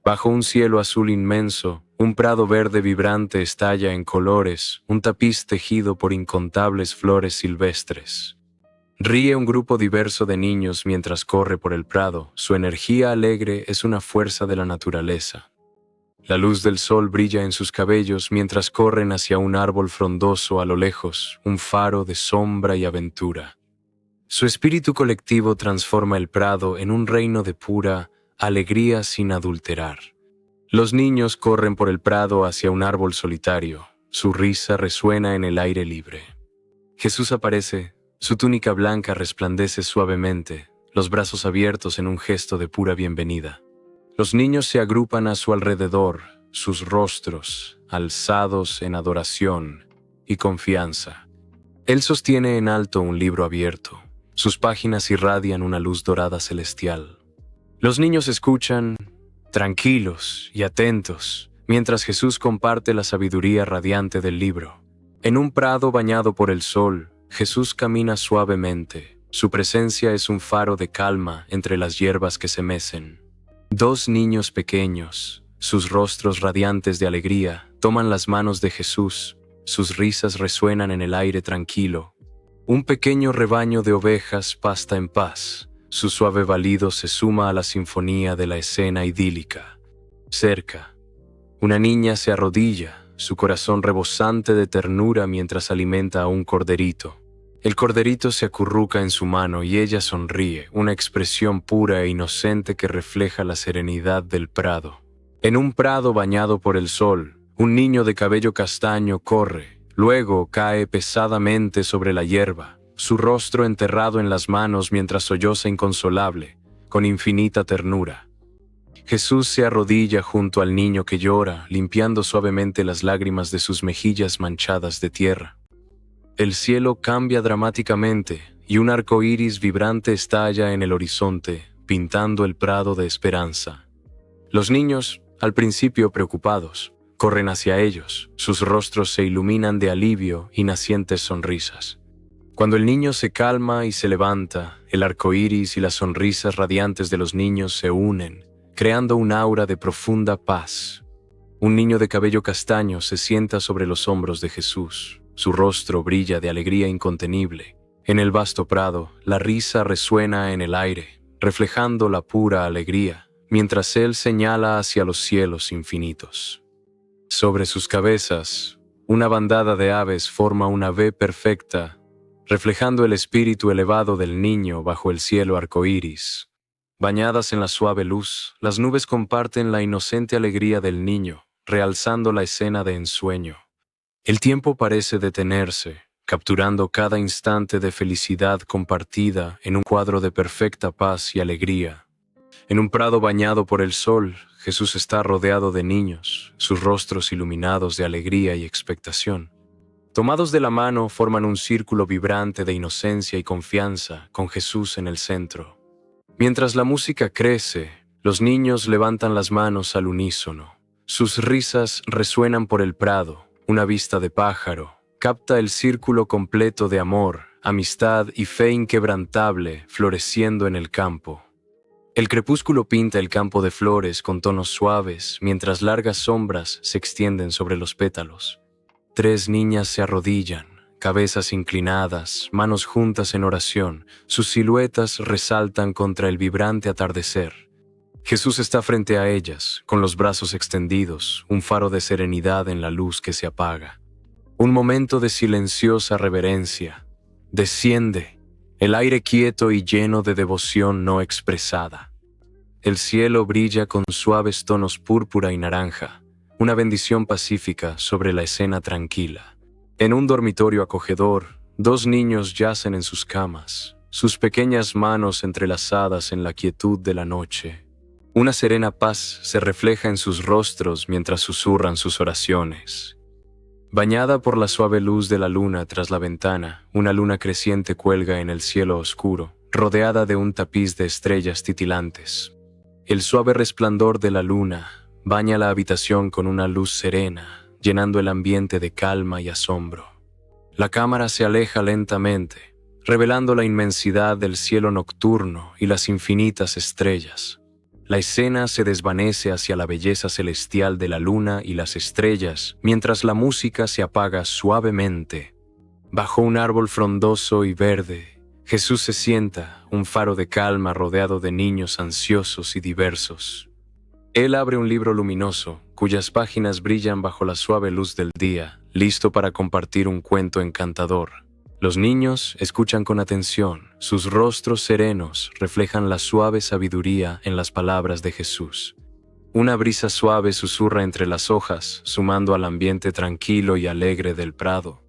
Bajo un cielo azul inmenso, un prado verde vibrante estalla en colores, un tapiz tejido por incontables flores silvestres. Ríe un grupo diverso de niños mientras corre por el prado. Su energía alegre es una fuerza de la naturaleza. La luz del sol brilla en sus cabellos mientras corren hacia un árbol frondoso a lo lejos, un faro de sombra y aventura. Su espíritu colectivo transforma el prado en un reino de pura alegría sin adulterar. Los niños corren por el prado hacia un árbol solitario. Su risa resuena en el aire libre. Jesús aparece, su túnica blanca resplandece suavemente, los brazos abiertos en un gesto de pura bienvenida. Los niños se agrupan a su alrededor, sus rostros alzados en adoración y confianza. Él sostiene en alto un libro abierto. Sus páginas irradian una luz dorada celestial. Los niños escuchan, tranquilos y atentos, mientras Jesús comparte la sabiduría radiante del libro. En un prado bañado por el sol, Jesús camina suavemente. Su presencia es un faro de calma entre las hierbas que se mecen. Dos niños pequeños, sus rostros radiantes de alegría, toman las manos de Jesús. Sus risas resuenan en el aire tranquilo. Un pequeño rebaño de ovejas pasta en paz. Su suave balido se suma a la sinfonía de la escena idílica. Cerca, una niña se arrodilla, su corazón rebosante de ternura mientras alimenta a un corderito. El corderito se acurruca en su mano y ella sonríe, una expresión pura e inocente que refleja la serenidad del prado. En un prado bañado por el sol, un niño de cabello castaño corre, luego cae pesadamente sobre la hierba, su rostro enterrado en las manos mientras solloza inconsolable, con infinita ternura. Jesús se arrodilla junto al niño que llora, limpiando suavemente las lágrimas de sus mejillas manchadas de tierra. El cielo cambia dramáticamente y un arco iris vibrante estalla en el horizonte, pintando el prado de esperanza. Los niños, al principio preocupados, corren hacia ellos, sus rostros se iluminan de alivio y nacientes sonrisas. Cuando el niño se calma y se levanta, el arco iris y las sonrisas radiantes de los niños se unen, creando un aura de profunda paz. Un niño de cabello castaño se sienta sobre los hombros de Jesús. Su rostro brilla de alegría incontenible. En el vasto prado, la risa resuena en el aire, reflejando la pura alegría, mientras él señala hacia los cielos infinitos. Sobre sus cabezas, una bandada de aves forma una V perfecta, reflejando el espíritu elevado del niño bajo el cielo arcoíris. Bañadas en la suave luz, las nubes comparten la inocente alegría del niño, realzando la escena de ensueño. El tiempo parece detenerse, capturando cada instante de felicidad compartida en un cuadro de perfecta paz y alegría. En un prado bañado por el sol, Jesús está rodeado de niños, sus rostros iluminados de alegría y expectación. Tomados de la mano, forman un círculo vibrante de inocencia y confianza, con Jesús en el centro. Mientras la música crece, los niños levantan las manos al unísono. Sus risas resuenan por el prado. Una vista de pájaro capta el círculo completo de amor, amistad y fe inquebrantable floreciendo en el campo. El crepúsculo pinta el campo de flores con tonos suaves, mientras largas sombras se extienden sobre los pétalos. Tres niñas se arrodillan, cabezas inclinadas, manos juntas en oración. Sus siluetas resaltan contra el vibrante atardecer. Jesús está frente a ellas, con los brazos extendidos, un faro de serenidad en la luz que se apaga. Un momento de silenciosa reverencia. Desciende, el aire quieto y lleno de devoción no expresada. El cielo brilla con suaves tonos púrpura y naranja, una bendición pacífica sobre la escena tranquila. En un dormitorio acogedor, dos niños yacen en sus camas, sus pequeñas manos entrelazadas en la quietud de la noche. Una serena paz se refleja en sus rostros mientras susurran sus oraciones. Bañada por la suave luz de la luna tras la ventana, una luna creciente cuelga en el cielo oscuro, rodeada de un tapiz de estrellas titilantes. El suave resplandor de la luna baña la habitación con una luz serena, llenando el ambiente de calma y asombro. La cámara se aleja lentamente, revelando la inmensidad del cielo nocturno y las infinitas estrellas. La escena se desvanece hacia la belleza celestial de la luna y las estrellas, mientras la música se apaga suavemente. Bajo un árbol frondoso y verde, Jesús se sienta, un faro de calma rodeado de niños ansiosos y diversos. Él abre un libro luminoso, cuyas páginas brillan bajo la suave luz del día, listo para compartir un cuento encantador. Los niños escuchan con atención, sus rostros serenos reflejan la suave sabiduría en las palabras de Jesús. Una brisa suave susurra entre las hojas, sumando al ambiente tranquilo y alegre del prado.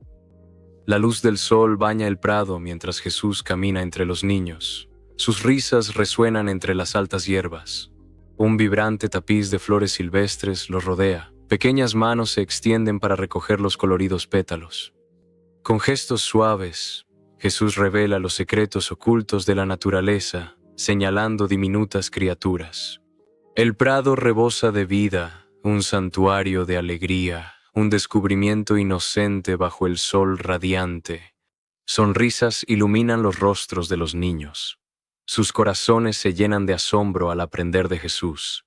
La luz del sol baña el prado mientras Jesús camina entre los niños. Sus risas resuenan entre las altas hierbas. Un vibrante tapiz de flores silvestres los rodea. Pequeñas manos se extienden para recoger los coloridos pétalos. Con gestos suaves, Jesús revela los secretos ocultos de la naturaleza, señalando diminutas criaturas. El prado rebosa de vida, un santuario de alegría, un descubrimiento inocente bajo el sol radiante. Sonrisas iluminan los rostros de los niños. Sus corazones se llenan de asombro al aprender de Jesús.